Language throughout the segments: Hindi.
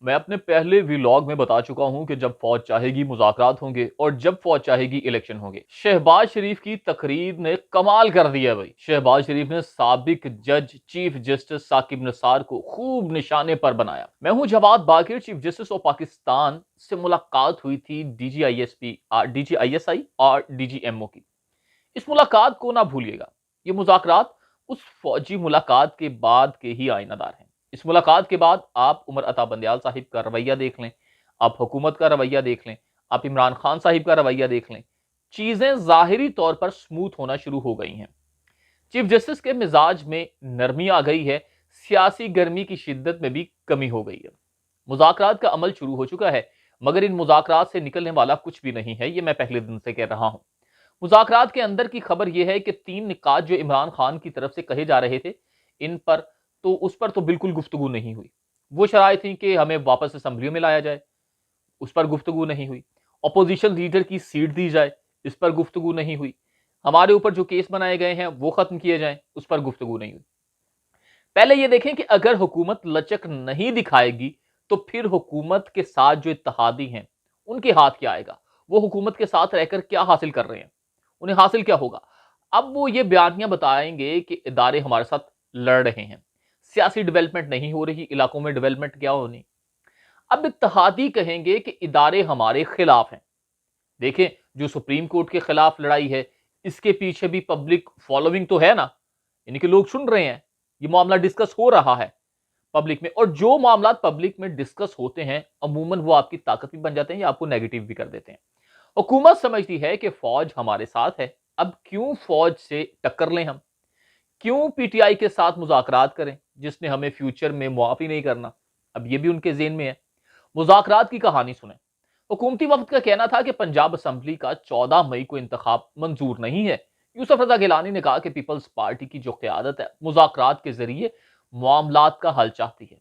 मैं अपने पहले व्लॉग में बता चुका हूं कि जब फौज चाहेगी मुज़ाकरात होंगे और जब फौज चाहेगी इलेक्शन होंगे। शहबाज शरीफ की तकरीर ने कमाल कर दिया भाई। शहबाज शरीफ ने साबिक जज चीफ जस्टिस साकिब निसार को खूब निशाने पर बनाया। मैं हूं जवाद बाकिर। चीफ जस्टिस ऑफ पाकिस्तान से मुलाकात हुई थी डीजीआईएसपी डीजीआईएसआई और डीजीएमओ की। इस मुलाकात को ना भूलिएगा। ये मुज़ाकरात उस फौजी मुलाकात के बाद के ही आईनादार हैं। इस मुलाकात के बाद आप उमर अता बंदयाल साहिब का रवैया देख लें, आप हुकूमत का रवैया देख लें, आप इमरान खान साहिब का रवैया देख लें, चीजें जाहिरी तौर पर स्मूथ होना शुरू हो गई हैं। चीफ जस्टिस के मिजाज में नरमी आ गई है, सियासी गर्मी की शिद्दत में भी कमी हो गई है। मुज़ाकरात का अमल शुरू हो चुका है, मगर इन मुज़ाकरात से निकलने वाला कुछ भी नहीं है, ये मैं पहले दिन से कह रहा हूं। मुज़ाकरात के अंदर की खबर यह है कि 3 निकात जो इमरान खान की तरफ से कहे जा रहे थे, इन पर उस पर तो बिल्कुल गुफ्तगू नहीं हुई। वो शराइ थी कि हमें वापस असेंबलियों में लाया जाए, उस पर गुफ्तगू नहीं हुई। अपोजिशन लीडर की सीट दी जाए, इस पर गुफ्तगू नहीं हुई। हमारे ऊपर जो केस बनाए गए हैं वो खत्म किए जाएं, उस पर गुफ्तगू नहीं हुई। पहले ये देखें कि अगर हुकूमत लचक नहीं दिखाएगी तो फिर हुकूमत के साथ जो इत्तेहादी हैं उनके हाथ क्या आएगा। वो हुकूमत के साथ रहकर क्या हासिल कर रहे हैं, उन्हें हासिल क्या होगा। अब वो ये बयानियां बताएंगे कि इदारे हमारे साथ लड़ रहे हैं, सियासी डेवलपमेंट नहीं हो रही, इलाकों में डेवलपमेंट क्या होनी। अब इत्तेहादी कहेंगे कि इदारे हमारे खिलाफ हैं। देखें, जो सुप्रीम कोर्ट के खिलाफ लड़ाई है, इसके पीछे भी पब्लिक फॉलोइंग तो है ना, यानी कि लोग सुन रहे हैं, ये मामला डिस्कस हो रहा है पब्लिक में। और जो मामला पब्लिक में डिस्कस होते हैं अमूमन वो आपकी ताकत भी बन जाते हैं या आपको नेगेटिव भी कर देते हैं। हुकूमत समझती है कि फौज हमारे साथ है, अब क्यों फौज से टक्कर लें हम, क्यों पीटीआई के साथ मुज़ाकरात करें जिसने हमें फ्यूचर में मुआफी नहीं करना। अब ये भी उनके ज़हन में है। मुज़ाकरात की कहानी सुने। हुकूमती वक्त का कहना था कि पंजाब असम्बली का 14 मई को इंतखाब मंजूर नहीं है। यूसुफ रजा गिलानी ने कहा कि पीपल्स पार्टी की जो क़यादत है मुज़ाकरात के जरिए मामलात का हल चाहती है।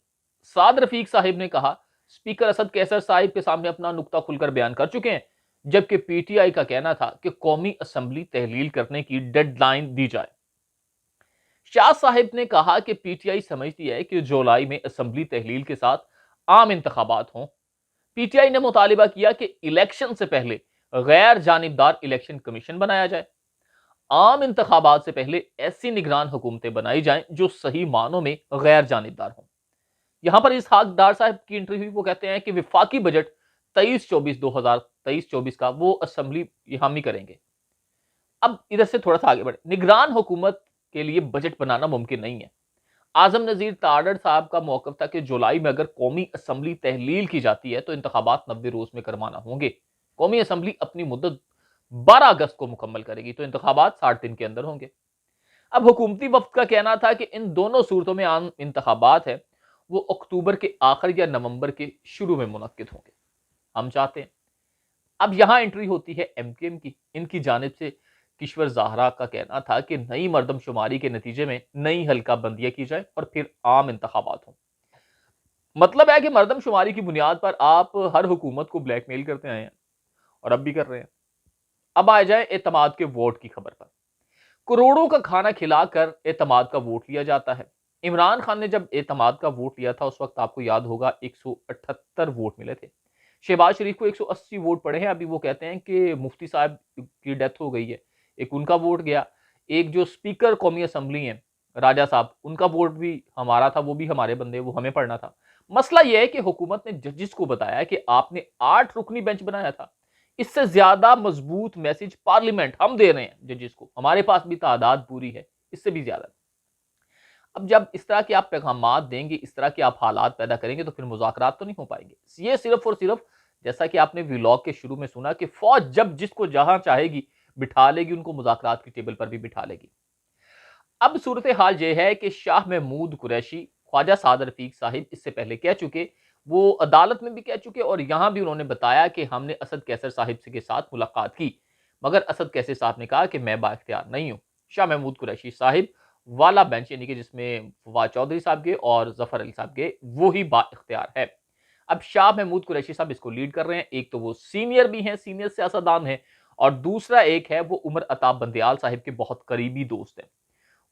साद रफीक साहिब ने कहा स्पीकर असद कैसर साहिब के सामने अपना नुक्ता खुलकर बयान कर चुके हैं, जबकि पीटीआई का कहना था कि कौमी असम्बली तहलील करने की डेडलाइन दी जाए। शाह साहिब ने कहा कि पीटीआई समझती है कि जुलाई में असम्बली तहलील के साथ आम इंतखाबात हों। पीटीआई ने मुतालिबा किया कि इलेक्शन से पहले गैर जानिबदार इलेक्शन कमीशन बनाया जाए। आम इंतखाबात से पहले ऐसी निगरान हुकूमतें बनाई जाएं जो सही मानों में गैर जानिबदार हों। यहां पर इसहाक डार साहब की एंट्री हुई। वो कहते हैं कि विफाकी बजट 2023-24 का वो असम्बली हामी करेंगे। अब इधर से थोड़ा सा आगे बढ़े। निगरान हुकूमत के लिए बजट बनाना मुमकिन नहीं है। आजम नजीर तारड़ साहब का मौकफ था कि जुलाई में अगर कौमी असम्बली तहलील की जाती है तो इंतखाबात 90 रोज में करवाना होंगे। कौमी असम्बली अपनी मुद्दत 12 अगस्त को मुकम्मल करेगी तो इंतखाबात 60 दिन के अंदर होंगे। अब हुकूमती वफ्द का कहना था कि इन दोनों सूरतों में आम इंतखाबात है वो अक्टूबर के आखिर या नवंबर के शुरू में मुनक्किद होंगे। हम चाहते हैं। अब यहां एंट्री होती है एमकेएम की। इनकी जानिब से किश्वर ज़ाहरा का कहना था कि नई मरदमशुमारी के नतीजे में नई हल्का बंदियां की जाए और फिर आम इंतखाबात हों। मतलब है कि मरदमशुमारी की बुनियाद पर आप हर हुकूमत को ब्लैकमेल करते आए हैं और अब भी कर रहे हैं। अब आ जाए एतमाद के वोट की खबर पर। करोड़ों का खाना खिलाकर एतमाद का वोट लिया जाता है। इमरान खान ने जब एतमाद का वोट लिया था उस वक्त आपको याद होगा 178 वोट मिले थे। शहबाज शरीफ को 180 वोट पड़े हैं। अभी वो कहते हैं कि मुफ्ती साहब की डेथ हो गई है, एक उनका वोट गया। एक जो स्पीकर कौमी असम्बली हैं राजा साहब, उनका वोट भी हमारा था, वो भी हमारे बंदे, वो हमें पढ़ना था। मसला यह है कि हुकूमत ने जजिस को बताया कि आपने 8 रुकनी बेंच बनाया था, इससे ज्यादा मजबूत मैसेज पार्लियामेंट हम दे रहे हैं जजिस को, हमारे पास भी तादाद पूरी है, इससे भी ज्यादा। अब जब इस तरह के आप पैगामात देंगे, इस तरह के आप हालात पैदा करेंगे तो फिर मुज़ाकरात तो नहीं हो पाएंगे। ये सिर्फ और सिर्फ जैसा कि आपने व्लॉग के शुरू में सुना कि फौज जब जिसको जहां चाहेगी बिठा लेगी, उनको मुज़ाकरात की टेबल पर भी बिठा लेगी। अब सूरत हाल यह है कि शाह महमूद कुरैशी, ख्वाजा साद रफीक साहिब इससे पहले कह चुके, वो अदालत में भी कह चुके और यहां भी उन्होंने बताया कि हमने असद कैसर साहिब के साथ मुलाकात की, मगर असद कैसर साहब ने कहा कि मैं बाइख्तियार नहीं हूं। शाह महमूद कुरैशी साहिब वाला बेंच, यानी कि जिसमें फवाद चौधरी साहब गए और जफर अली साहब गए, वो ही बाइख्तियार है। अब शाह महमूद कुरैशी साहब इसको लीड कर रहे हैं। एक तो वो सीनियर भी हैं, सीनियर सियासतदान हैं, और दूसरा एक है वो उमर अता बंदयाल साहिब के बहुत करीबी दोस्त हैं।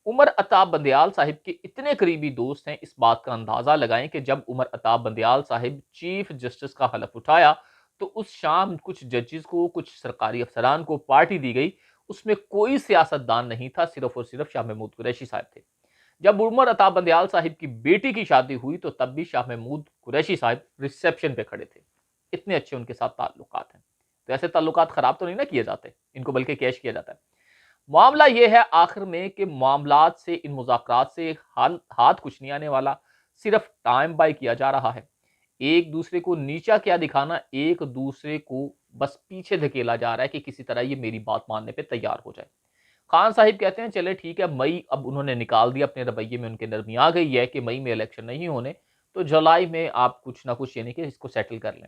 उमर अताब बंदयाल साहिब के इतने करीबी दोस्त हैं, इस बात का अंदाजा लगाएं कि जब उमर अताब बंदयाल साहिब चीफ जस्टिस का हलफ उठाया तो उस शाम कुछ जजेस को, कुछ सरकारी अफसरान को पार्टी दी गई। उसमें कोई सियासतदान नहीं था, सिर्फ और सिर्फ शाह महमूद कुरैशी साहब थे। जब उमर अताब बंदयाल साहिब की बेटी की शादी हुई तो तब भी शाह महमूद कुरैशी साहब रिसेप्शन पे खड़े थे। इतने अच्छे उनके साथ ताल्लुकात हैं। तो ऐसे ताल्लुकात खराब तो नहीं ना किए जाते, इनको बल्कि कैश किया जाता है। मामला यह है आखिर में कि मामलात से, इन मुज़ाकरात से हाथ कुछ नहीं आने वाला, सिर्फ टाइम बाय किया जा रहा है। एक दूसरे को नीचा क्या दिखाना, एक दूसरे को बस पीछे धकेला जा रहा है कि किसी तरह ये मेरी बात मानने पे तैयार हो जाए। खान साहिब कहते हैं चले ठीक है, मई अब उन्होंने निकाल दिया, अपने रवैये में उनके नरमी आ गई है कि मई में इलेक्शन नहीं होने, तो जुलाई में आप कुछ ना कुछ यानी कि इसको सेटल कर लें।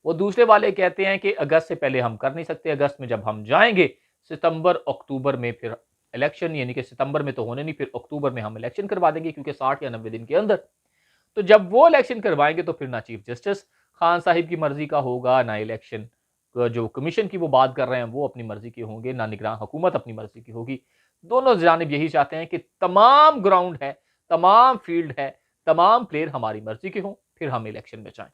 वो दूसरे वाले कहते हैं कि अगस्त से पहले हम कर नहीं सकते, अगस्त में जब हम जाएंगे, सितंबर अक्टूबर में फिर इलेक्शन, यानी कि सितंबर में तो होने नहीं, फिर अक्टूबर में हम इलेक्शन करवा देंगे क्योंकि 60 या 90 दिन के अंदर। तो जब वो इलेक्शन करवाएंगे तो फिर ना चीफ जस्टिस खान साहिब की मर्जी का होगा, ना इलेक्शन जो कमीशन की वो बात कर रहे हैं वो अपनी मर्जी के होंगे, ना निगरान हुकूमत अपनी मर्जी की होगी। दोनों जानिब यही चाहते हैं कि तमाम ग्राउंड है, तमाम फील्ड है, तमाम प्लेयर हमारी मर्जी के हों, फिर हम इलेक्शन में जाएं।